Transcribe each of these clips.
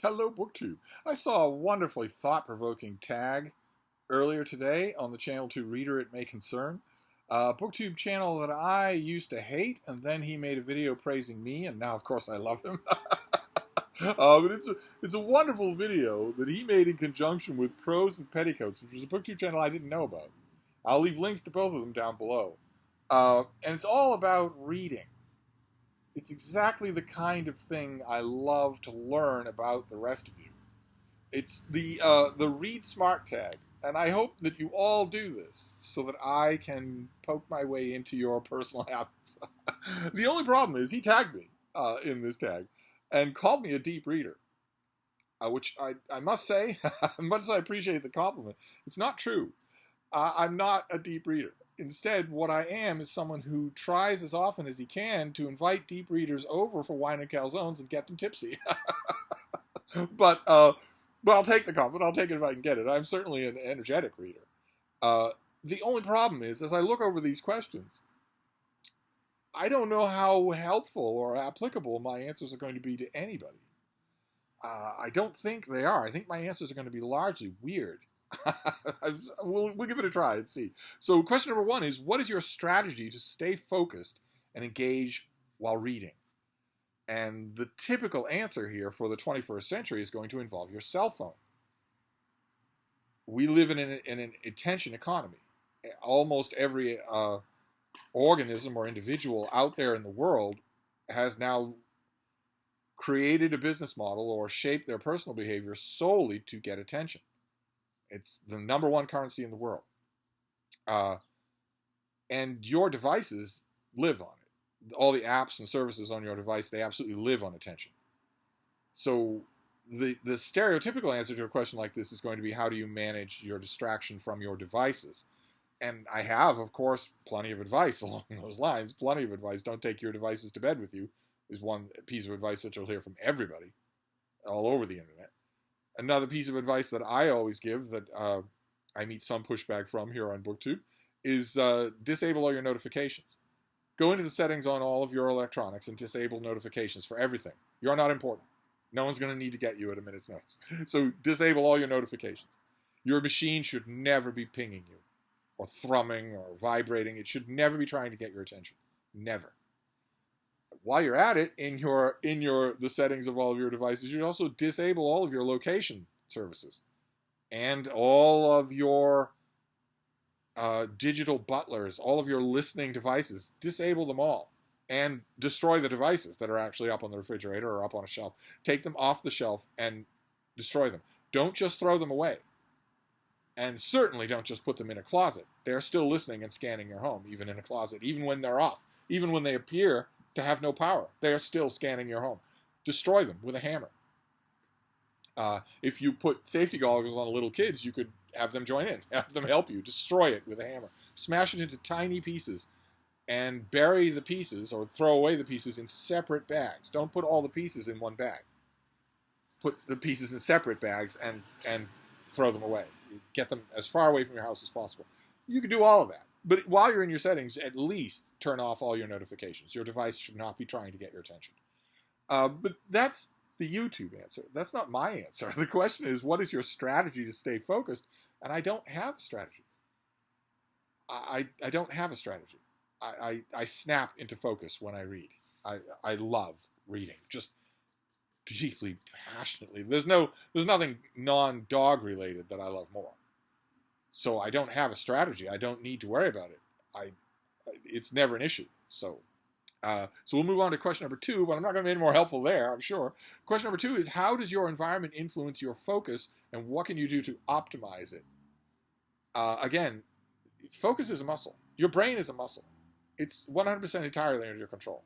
Hello, BookTube. I saw a wonderfully thought-provoking tag earlier today on the channel to Reader It May Concern. A BookTube channel that I used to hate, and then he made a video praising me, and now, of course, I love him. But it's a wonderful video that he made in conjunction with Prose and Petticoats, which was a BookTube channel I didn't know about. I'll leave links to both of them down below. And it's all about reading. It's exactly the kind of thing I love to learn about the rest of you. It's the Read Smart tag, and I hope that you all do this so that I can poke my way into your personal habits. The only problem is he tagged me in this tag and called me a deep reader, which I must say, much as I appreciate the compliment, it's not true. I'm not a deep reader. Instead, what I am is someone who tries as often as he can to invite deep readers over for wine and calzones and get them tipsy. But I'll take the compliment. I'll take it if I can get it. I'm certainly an energetic reader. The only problem is, as I look over these questions, I don't know how helpful or applicable my answers are going to be to anybody. I don't think they are. I think my answers are going to be largely weird. We'll give it a try and see. So question number one is, what is your strategy to stay focused and engage while reading? And the typical answer here for the 21st century is going to involve your cell phone. We live in an attention economy. Almost every organism or individual out there in the world has now created a business model or shaped their personal behavior solely to get attention. It's the number one currency in the world. And your devices live on it. All the apps and services on your device, they absolutely live on attention. So the stereotypical answer to a question like this is going to be, how do you manage your distraction from your devices? And I have, of course, plenty of advice along those lines. Plenty of advice. Don't take your devices to bed with you is one piece of advice that you'll hear from everybody all over the internet. Another piece of advice that I always give that I meet some pushback from here on BookTube is disable all your notifications. Go into the settings on all of your electronics and disable notifications for everything. You're not important. No one's going to need to get you at a minute's notice. So disable all your notifications. Your machine should never be pinging you or thrumming or vibrating. It should never be trying to get your attention. Never. While you're at it, in the settings of all of your devices, you should also disable all of your location services and all of your digital butlers, all of your listening devices. Disable them all and destroy the devices that are actually up on the refrigerator or up on a shelf. Take them off the shelf and destroy them. Don't just throw them away. And certainly don't just put them in a closet. They're still listening and scanning your home, even in a closet, even when they're off, even when they appear to have no power. They are still scanning your home. Destroy them with a hammer. If you put safety goggles on little kids, you could have them join in, have them help you. Destroy it with a hammer. Smash it into tiny pieces and bury the pieces or throw away the pieces in separate bags. Don't put all the pieces in one bag. Put the pieces in separate bags and throw them away. Get them as far away from your house as possible. You can do all of that. But while you're in your settings, at least turn off all your notifications. Your device should not be trying to get your attention. But that's the YouTube answer. That's not my answer. The question is, what is your strategy to stay focused? And I don't have a strategy. I don't have a strategy. I snap into focus when I read. I love reading, just deeply, passionately. There's nothing non-dog related that I love more. So I don't have a strategy. I don't need to worry about it. It's never an issue. So we'll move on to question number two, but I'm not going to be any more helpful there, I'm sure. Question number two is, how does your environment influence your focus, and what can you do to optimize it? Again, focus is a muscle. Your brain is a muscle. It's 100% entirely under your control.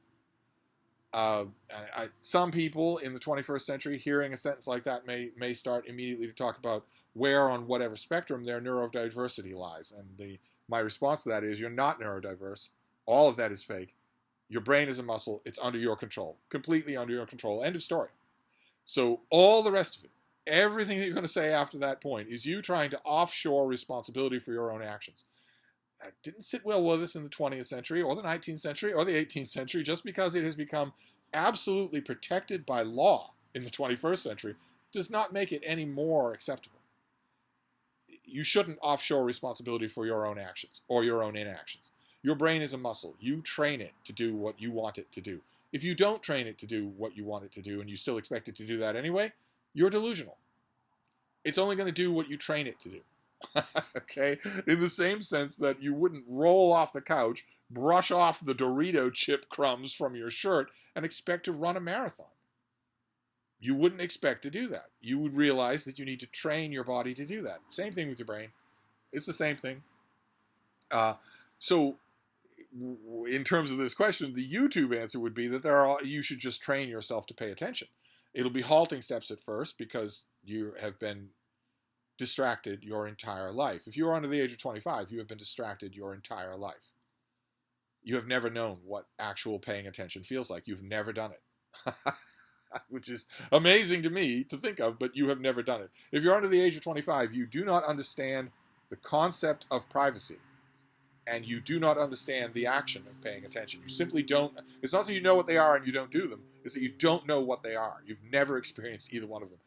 Some people in the 21st century, hearing a sentence like that, may start immediately to talk about where on whatever spectrum their neurodiversity lies. And my response to that is, you're not neurodiverse. All of that is fake. Your brain is a muscle. It's under your control. Completely under your control. End of story. So all the rest of it, everything that you're going to say after that point, is you trying to offshore responsibility for your own actions. That didn't sit well with us in the 20th century or the 19th century or the 18th century. Just because it has become absolutely protected by law in the 21st century does not make it any more acceptable. You shouldn't offshore responsibility for your own actions or your own inactions. Your brain is a muscle. You train it to do what you want it to do. If you don't train it to do what you want it to do and you still expect it to do that anyway, you're delusional. It's only going to do what you train it to do. Okay? In the same sense that you wouldn't roll off the couch, brush off the Dorito chip crumbs from your shirt, and expect to run a marathon. You wouldn't expect to do that. You would realize that you need to train your body to do that. Same thing with your brain. It's the same thing. So, in terms of this question, the YouTube answer would be that you should just train yourself to pay attention. It'll be halting steps at first because you have been distracted your entire life. If you're under the age of 25, you have been distracted your entire life. You have never known what actual paying attention feels like. You've never done it. Which is amazing to me to think of, but you have never done it. If you're under the age of 25, you do not understand the concept of privacy. And you do not understand the action of paying attention. You simply don't. It's not that you know what they are and you don't do them. It's that you don't know what they are. You've never experienced either one of them.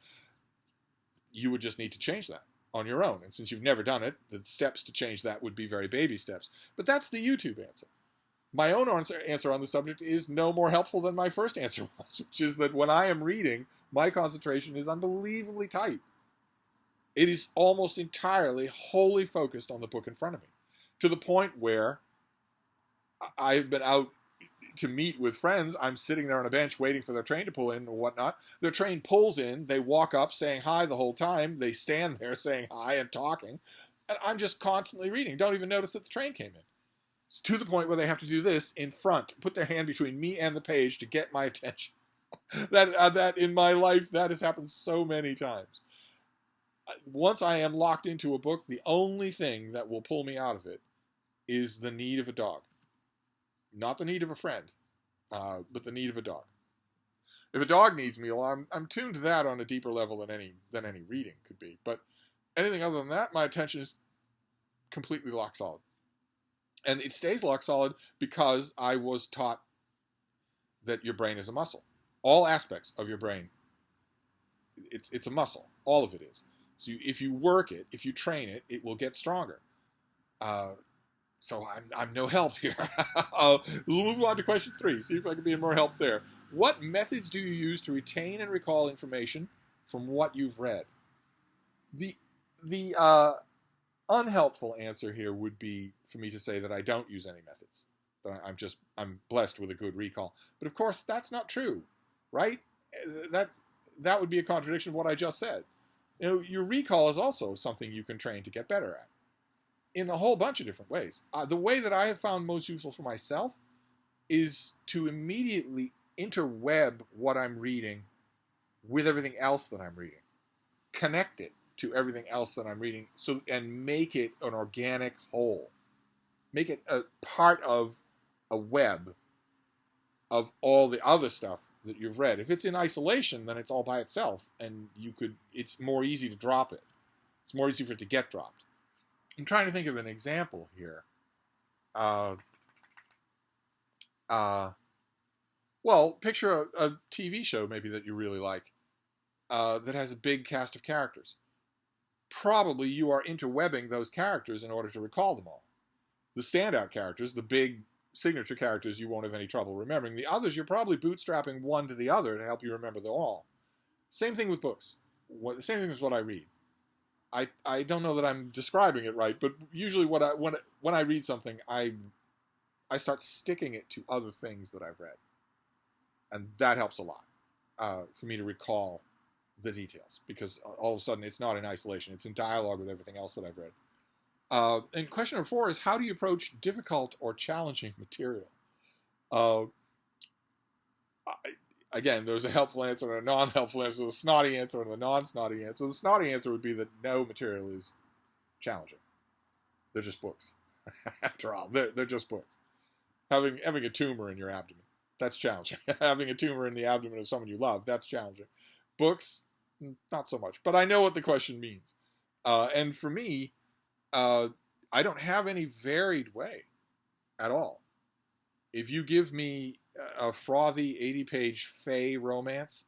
You would just need to change that on your own. And since you've never done it, the steps to change that would be very baby steps. But that's the YouTube answer. My own answer on the subject is no more helpful than my first answer was, which is that when I am reading, my concentration is unbelievably tight. It is almost entirely wholly focused on the book in front of me, to the point where I've been out to meet with friends. I'm sitting there on a bench waiting for their train to pull in or whatnot. Their train pulls in. They walk up saying hi the whole time. They stand there saying hi and talking. And I'm just constantly reading. Don't even notice that the train came in. It's to the point where they have to do this in front, put their hand between me and the page to get my attention. That in my life, that has happened so many times. Once I am locked into a book, the only thing that will pull me out of it is the need of a dog. Not the need of a friend, but the need of a dog. If a dog needs me, well, I'm tuned to that on a deeper level than any reading could be. But anything other than that, my attention is completely lock solid. And it stays lock solid because I was taught that your brain is a muscle. All aspects of your brain, it's a muscle. All of it is. So if you work it, if you train it, it will get stronger. So I'm no help here. We'll move on to question 3. See if I can be of more help there. What methods do you use to retain and recall information from what you've read? The unhelpful answer here would be for me to say that I don't use any methods. That I'm blessed with a good recall. But of course, that's not true, right? That would be a contradiction of what I just said. You know, your recall is also something you can train to get better at in a whole bunch of different ways. The way that I have found most useful for myself is to immediately interweb what I'm reading with everything else that I'm reading. Connect it to everything else that I'm reading, and make it an organic whole. Make it a part of a web of all the other stuff that you've read. If it's in isolation, then it's all by itself, and it's more easy to drop it. It's more easy for it to get dropped. I'm trying to think of an example here. Well, picture a TV show maybe that you really like that has a big cast of characters. Probably you are interwebbing those characters in order to recall them all. The standout characters, the big signature characters, you won't have any trouble remembering. The others, you're probably bootstrapping one to the other to help you remember them all. Same thing with books. Same thing with what I read. I don't know that I'm describing it right, but usually when I read something, I start sticking it to other things that I've read. And that helps a lot for me to recall the details, because all of a sudden it's not in isolation. It's in dialogue with everything else that I've read. And question number 4 is, how do you approach difficult or challenging material? Again, there's a helpful answer and a non-helpful answer, a snotty answer and a non-snotty answer. The snotty answer would be that no material is challenging. They're just books. After all, they're just books. Having a tumor in your abdomen, that's challenging. Having a tumor in the abdomen of someone you love, that's challenging. Books, not so much. But I know what the question means. And for me, I don't have any varied way at all. If you give me a frothy 80-page fae romance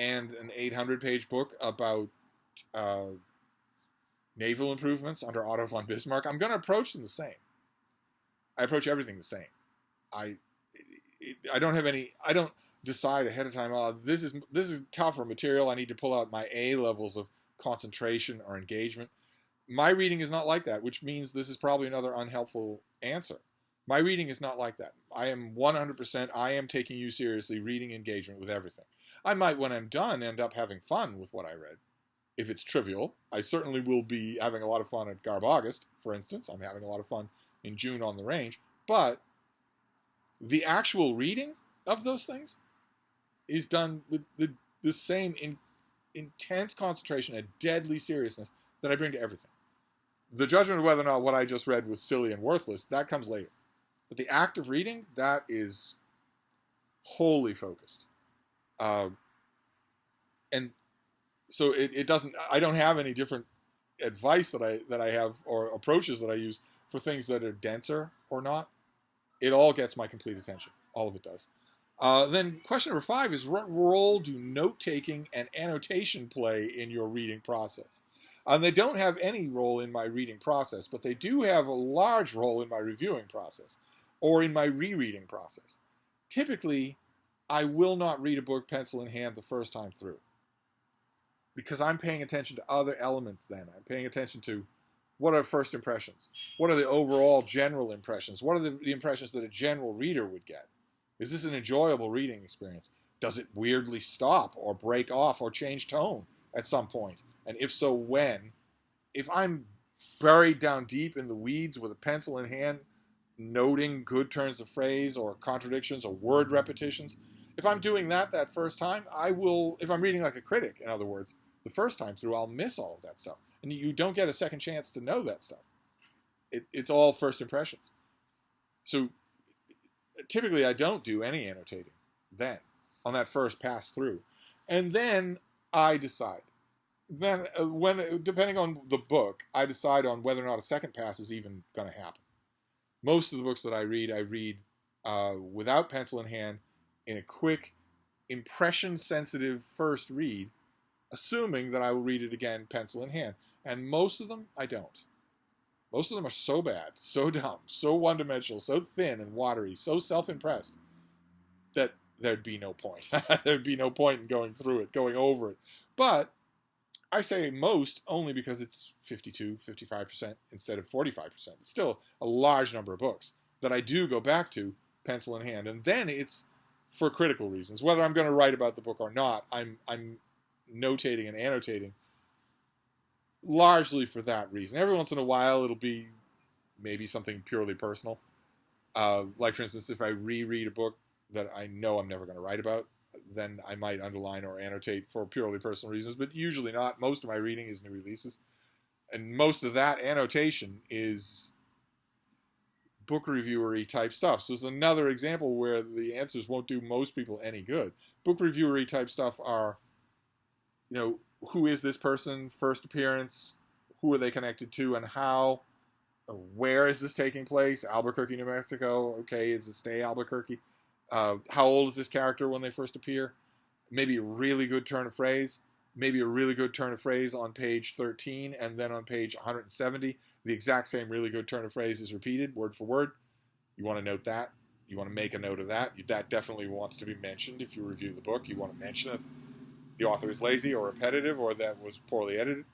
and an 800-page book about naval improvements under Otto von Bismarck, I'm going to approach them the same. I approach everything the same. I don't have any. I don't decide ahead of time. Oh, this is tougher material. I need to pull out my A levels of concentration or engagement. My reading is not like that, which means this is probably another unhelpful answer. My reading is not like that. I am 100%. I am taking you seriously. Reading engagement with everything. I might, when I'm done, end up having fun with what I read. If it's trivial, I certainly will be having a lot of fun at Garb August, for instance. I'm having a lot of fun in June on the Range. But the actual reading of those things is done with the same intense concentration and deadly seriousness that I bring to everything. The judgment of whether or not what I just read was silly and worthless, that comes later. But the act of reading, that is wholly focused. And so it doesn't, I don't have any different advice that I have or approaches that I use for things that are denser or not. It all gets my complete attention. All of it does. Then question number 5 is, what role do note-taking and annotation play in your reading process? They don't have any role in my reading process, but they do have a large role in my reviewing process or in my rereading process. Typically, I will not read a book pencil in hand the first time through because I'm paying attention to other elements then. I'm paying attention to what are first impressions? What are the overall general impressions? What are the impressions that a general reader would get? Is this an enjoyable reading experience? Does it weirdly stop or break off or change tone at some point? And if so, when? If I'm buried down deep in the weeds with a pencil in hand, noting good turns of phrase or contradictions or word repetitions, if I'm doing that first time, I will, if I'm reading like a critic, in other words, the first time through, I'll miss all of that stuff. And you don't get a second chance to know that stuff. It's all first impressions. So typically I don't do any annotating then on that first pass through. And then I decide. Then depending on the book, I decide on whether or not a second pass is even going to happen. Most of the books that I read without pencil in hand in a quick, impression-sensitive first read, assuming that I will read it again pencil in hand. And most of them, I don't. Most of them are so bad, so dumb, so one-dimensional, so thin and watery, so self-impressed that there'd be no point. There'd be no point in going through it, going over it. But I say most only because it's 52, 55% instead of 45%. It's still a large number of books that I do go back to pencil in hand. And then it's for critical reasons. Whether I'm going to write about the book or not, I'm notating and annotating largely for that reason. Every once in a while, it'll be maybe something purely personal. Like, for instance, if I reread a book that I know I'm never going to write about, then I might underline or annotate for purely personal reasons, but usually not. Most of my reading is new releases. And most of that annotation is book reviewery type stuff. So it's another example where the answers won't do most people any good. Book reviewery type stuff are, who is this person, first appearance, who are they connected to, and how, where is this taking place? Albuquerque, New Mexico. Okay, is it stay Albuquerque? How old is this character when they first appear? Maybe a really good turn of phrase. Maybe a really good turn of phrase on page 13, and then on page 170, the exact same really good turn of phrase is repeated, word for word. You want to note that. You want to make a note of that. That definitely wants to be mentioned if you review the book. You want to mention it. The author is lazy or repetitive, or that was poorly edited.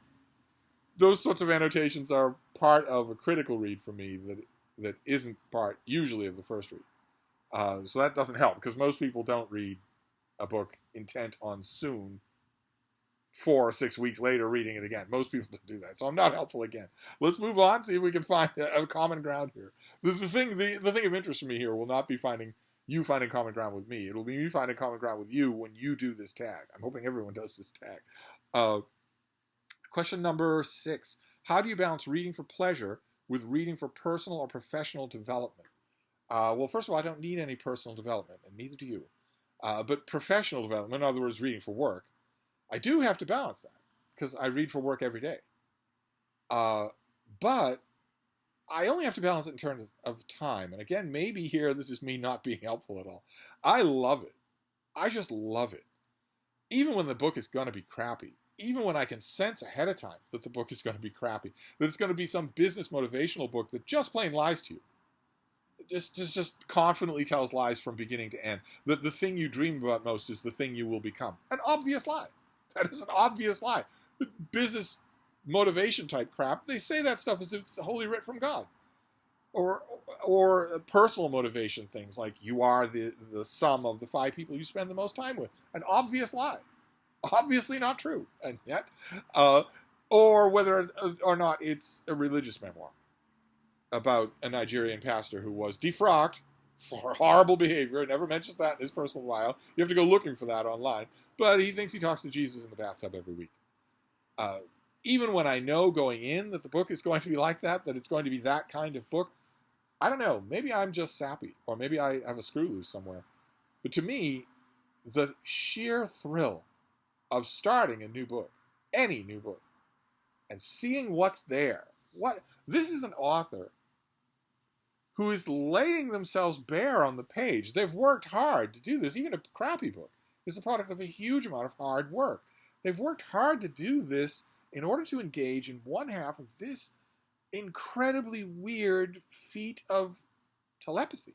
Those sorts of annotations are part of a critical read for me that isn't part, usually, of the first read. So that doesn't help, because most people don't read a book intent on soon 4 or 6 weeks later reading it again. Most people don't do that, so I'm not helpful again. Let's move on, see if we can find a common ground here. The thing of interest for me here will not be finding common ground with me. It'll be me finding common ground with you when you do this tag. I'm hoping everyone does this tag. Question number 6. How do you balance reading for pleasure with reading for personal or professional development? Well, first of all, I don't need any personal development, and neither do you. But professional development, in other words, reading for work, I do have to balance that, because I read for work every day. But I only have to balance it in terms of time. And again, maybe here this is me not being helpful at all. I love it. I just love it. even when the book is going to be crappy, even when I can sense ahead of time that the book is going to be crappy, that it's going to be some business motivational book that just plain lies to you, just confidently tells lies from beginning to end. That the thing you dream about most is the thing you will become. An obvious lie. That is an obvious lie. Business motivation type crap, they say that stuff as if it's holy writ from God. Or personal motivation things like you are the sum of the 5 people you spend the most time with. An obvious lie. Obviously not true. And yet, or whether or not it's a religious memoir about a Nigerian pastor who was defrocked for horrible behavior. Never mentions that in his personal bio. You have to go looking for that online. But he thinks he talks to Jesus in the bathtub every week. Even when I know going in that the book is going to be like that it's going to be that kind of book, I don't know. Maybe I'm just sappy, or maybe I have a screw loose somewhere. But to me, the sheer thrill of starting a new book, any new book, and seeing what's there. This is an author who is laying themselves bare on the page. They've worked hard to do this. Even a crappy book is a product of a huge amount of hard work. They've worked hard to do this in order to engage in one half of this incredibly weird feat of telepathy,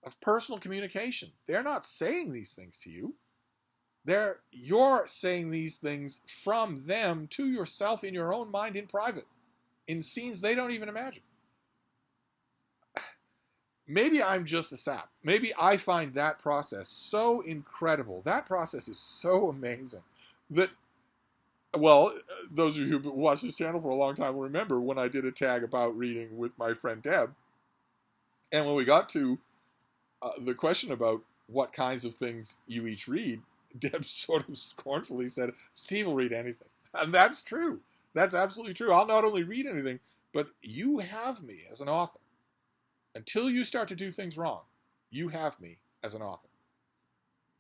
of personal communication. They're not saying these things to you. You're saying these things from them to yourself in your own mind in private, in scenes they don't even imagine. Maybe I'm just a sap. Maybe I find that process so incredible. That process is so amazing that, well, those of you who watched this channel for a long time will remember when I did a tag about reading with my friend Deb. And when we got to the question about what kinds of things you each read, Deb sort of scornfully said, Steve will read anything. And that's true. That's absolutely true. I'll not only read anything, but you have me as an author. Until you start to do things wrong, you have me as an author.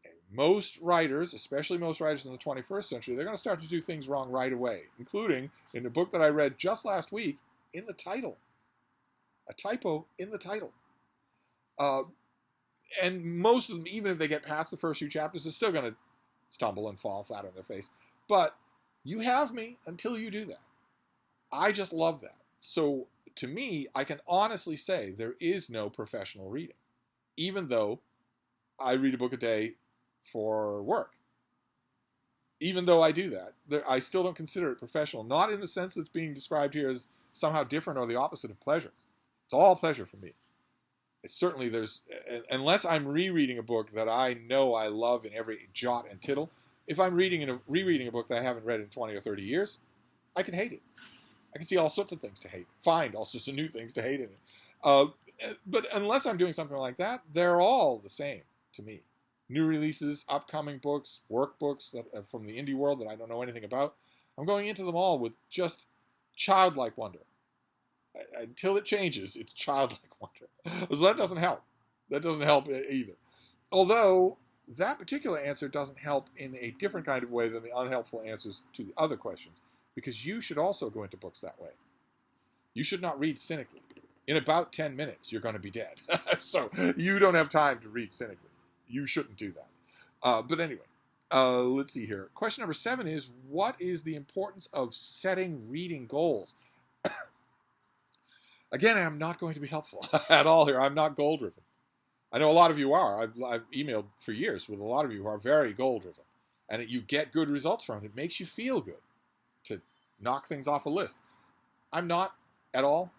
And most writers, especially most writers in the 21st century, they're going to start to do things wrong right away, including in the book that I read just last week, in the title. A typo in the title. And most of them, even if they get past the first few chapters, are still going to stumble and fall flat on their face. But you have me until you do that. I just love that. So to me, I can honestly say there is no professional reading, even though I read a book a day for work. Even though I do that, I still don't consider it professional, not in the sense that's being described here as somehow different or the opposite of pleasure. It's all pleasure for me. Certainly unless I'm rereading a book that I know I love in every jot and tittle, if I'm rereading a book that I haven't read in 20 or 30 years, I can hate it. I can see all sorts of things to hate, find all sorts of new things to hate in it. But unless I'm doing something like that, they're all the same to me. New releases, upcoming books, workbooks that from the indie world that I don't know anything about, I'm going into them all with just childlike wonder. Until it changes, it's childlike wonder. So that doesn't help. That doesn't help either. Although that particular answer doesn't help in a different kind of way than the unhelpful answers to the other questions. Because you should also go into books that way. You should not read cynically. In about 10 minutes, you're going to be dead. So you don't have time to read cynically. You shouldn't do that. But anyway, let's see here. Question number 7 is, what is the importance of setting reading goals? Again, I'm not going to be helpful at all here. I'm not goal-driven. I know a lot of you are. I've emailed for years with a lot of you who are very goal-driven. And you get good results from it. It makes you feel good to knock things off a list. I'm not at all.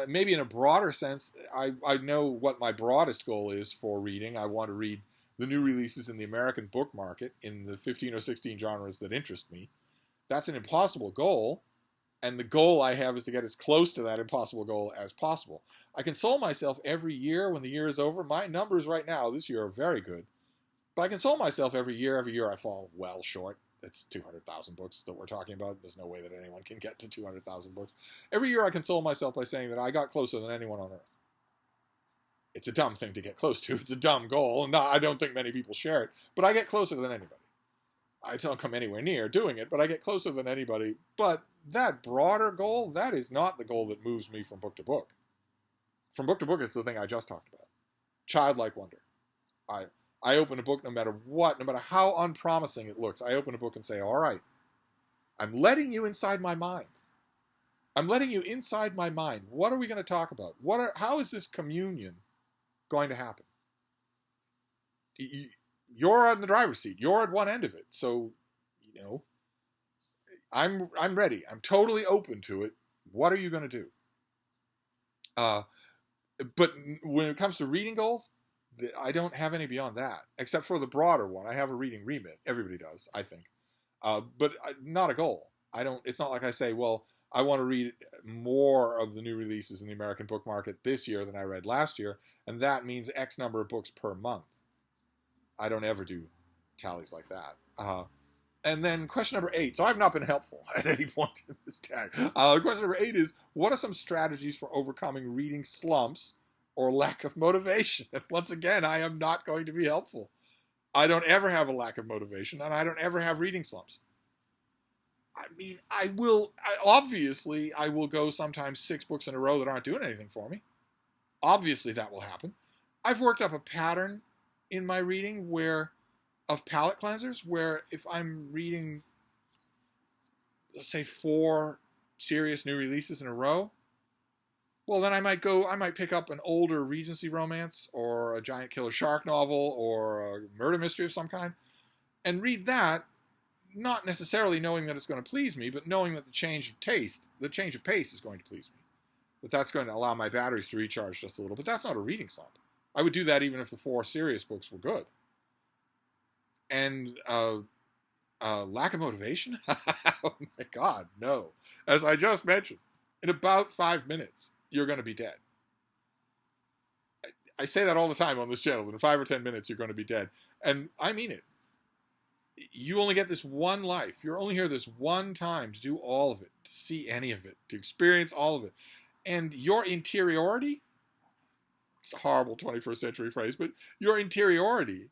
Maybe in a broader sense, I know what my broadest goal is for reading. I want to read the new releases in the American book market in the 15 or 16 genres that interest me. That's an impossible goal. And the goal I have is to get as close to that impossible goal as possible. I console myself every year when the year is over. My numbers right now this year are very good. But I console myself every year. Every year I fall well short. It's 200,000 books that we're talking about. There's no way that anyone can get to 200,000 books. Every year I console myself by saying that I got closer than anyone on earth. It's a dumb thing to get close to. It's a dumb goal. And I don't think many people share it. But I get closer than anybody. I don't come anywhere near doing it, but I get closer than anybody. But that broader goal, that is not the goal that moves me from book to book. From book to book, it's the thing I just talked about. Childlike wonder. I open a book no matter what, no matter how unpromising it looks. I open a book and say, all right, I'm letting you inside my mind. I'm letting you inside my mind. What are we going to talk about? How is this communion going to happen? You're on the driver's seat. You're at one end of it. So, I'm ready. I'm totally open to it. What are you going to do? But when it comes to reading goals, I don't have any beyond that, except for the broader one. I have a reading remit. Everybody does, I think. But not a goal. It's not like I say, well, I want to read more of the new releases in the American book market this year than I read last year, and that means X number of books per month. I don't ever do tallies like that. And then question number 8. So I've not been helpful at any point in this tag. Question number 8 is, what are some strategies for overcoming reading slumps or lack of motivation? And once again, I am not going to be helpful. I don't ever have a lack of motivation, and I don't ever have reading slumps. I mean, I will go sometimes 6 books in a row that aren't doing anything for me. Obviously, that will happen. I've worked up a pattern in my reading of palate cleansers, where if I'm reading, let's say, 4 serious new releases in a row, well, then I might pick up an older Regency romance or a giant killer shark novel or a murder mystery of some kind and read that, not necessarily knowing that it's going to please me, but knowing that the change of pace is going to please me. That's going to allow my batteries to recharge just a little. But that's not a reading slump. I would do that even if the 4 serious books were good. And lack of motivation? Oh my God, no. As I just mentioned, in about 5 minutes, you're going to be dead. I say that all the time on this channel. In 5 or 10 minutes, you're going to be dead. And I mean it. You only get this one life. You're only here this one time to do all of it, to see any of it, to experience all of it. And your interiority, it's a horrible 21st century phrase, but your interiority,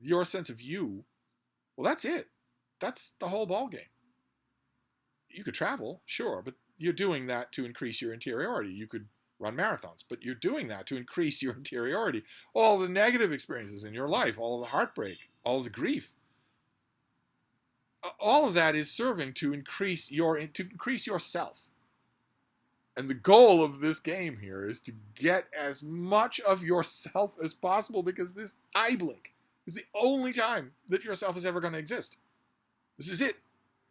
your sense of you, well, that's it. That's the whole ballgame. You could travel, sure, but you're doing that to increase your interiority. You could run marathons, but you're doing that to increase your interiority. All the negative experiences in your life, all the heartbreak, all the grief, all of that is serving to increase yourself. And the goal of this game here is to get as much of yourself as possible, because this eye blink is the only time that yourself is ever going to exist. This is it.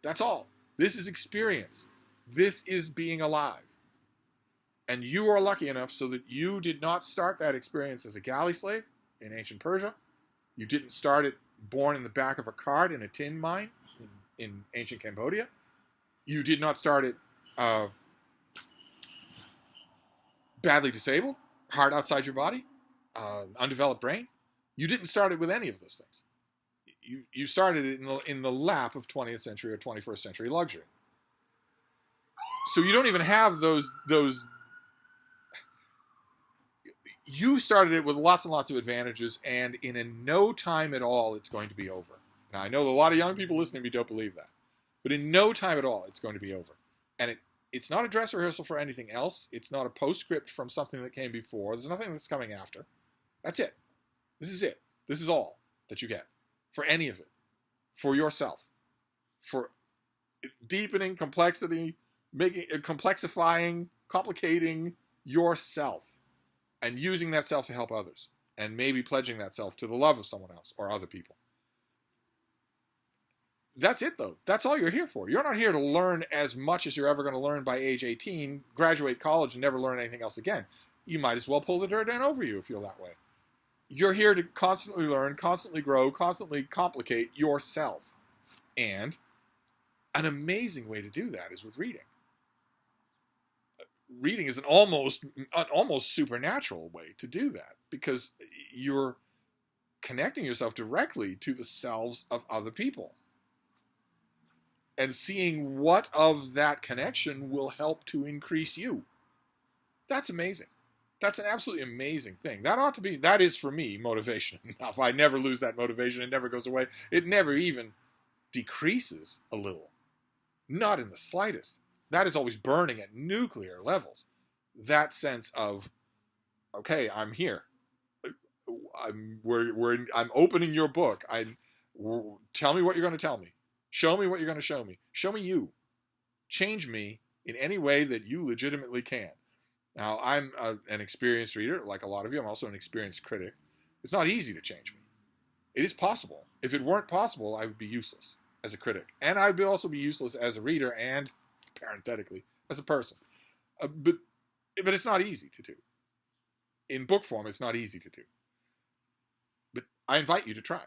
That's all. This is experience. This is being alive. And you are lucky enough so that you did not start that experience as a galley slave in ancient Persia. You didn't start it born in the back of a cart in a tin mine in ancient Cambodia. You did not start it badly disabled, heart outside your body, undeveloped brain. You didn't start it with any of those things. You started it in the lap of 20th century or 21st century luxury. So you don't even have those. You started it with lots and lots of advantages, and in no time at all, it's going to be over. Now, I know a lot of young people listening to me don't believe that, but in no time at all, it's going to be over. And it's not a dress rehearsal for anything else. It's not a postscript from something that came before. There's nothing that's coming after. That's it. This is it. This is all that you get for any of it, for yourself, for deepening complexity, complicating yourself, and using that self to help others, and maybe pledging that self to the love of someone else or other people. That's it, though. That's all you're here for. You're not here to learn as much as you're ever going to learn by age 18, graduate college, and never learn anything else again. You might as well pull the dirt in over you if you're that way. You're here to constantly learn, constantly grow, constantly complicate yourself. And an amazing way to do that is with reading. Reading is an almost supernatural way to do that, because you're connecting yourself directly to the selves of other people and seeing what of that connection will help to increase you. That's amazing. That's an absolutely amazing thing. That is for me motivation. Now, if I never lose that motivation, it never goes away. It never even decreases a little. Not in the slightest. That is always burning at nuclear levels. That sense of, okay, I'm here. I'm opening your book. Tell me what you're going to tell me. Show me what you're going to show me. Show me you. Change me in any way that you legitimately can. Now, I'm an experienced reader, like a lot of you. I'm also an experienced critic. It's not easy to change me. It is possible. If it weren't possible, I would be useless as a critic. And I would also be useless as a reader and, parenthetically, as a person. But it's not easy to do. In book form, it's not easy to do. But I invite you to try.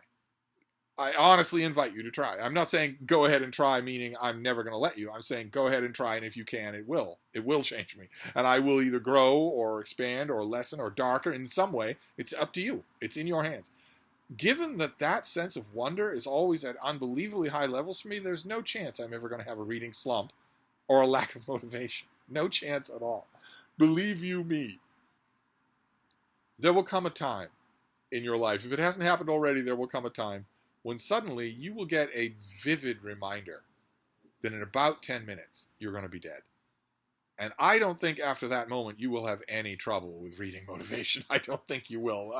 I honestly invite you to try. I'm not saying go ahead and try, meaning I'm never going to let you. I'm saying go ahead and try, and if you can, it will. It will change me. And I will either grow or expand or lessen or darker in some way. It's up to you. It's in your hands. Given that sense of wonder is always at unbelievably high levels for me, there's no chance I'm ever going to have a reading slump or a lack of motivation. No chance at all. Believe you me. There will come a time in your life, if it hasn't happened already, there will come a time when suddenly you will get a vivid reminder that in about 10 minutes, you're going to be dead. And I don't think after that moment you will have any trouble with reading motivation. I don't think you will.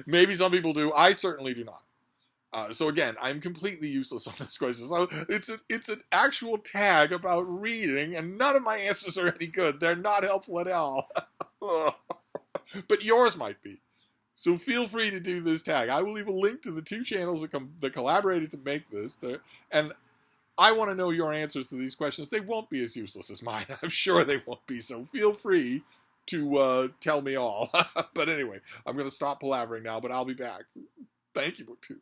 Maybe some people do. I certainly do not. So again, I'm completely useless on this question. So it's an actual tag about reading, and none of my answers are any good. They're not helpful at all. But yours might be. So feel free to do this tag. I will leave a link to the 2 channels that collaborated to make this. And I want to know your answers to these questions. They won't be as useless as mine. I'm sure they won't be. So feel free to tell me all. But anyway, I'm going to stop palavering now, but I'll be back. Thank you, BookTube.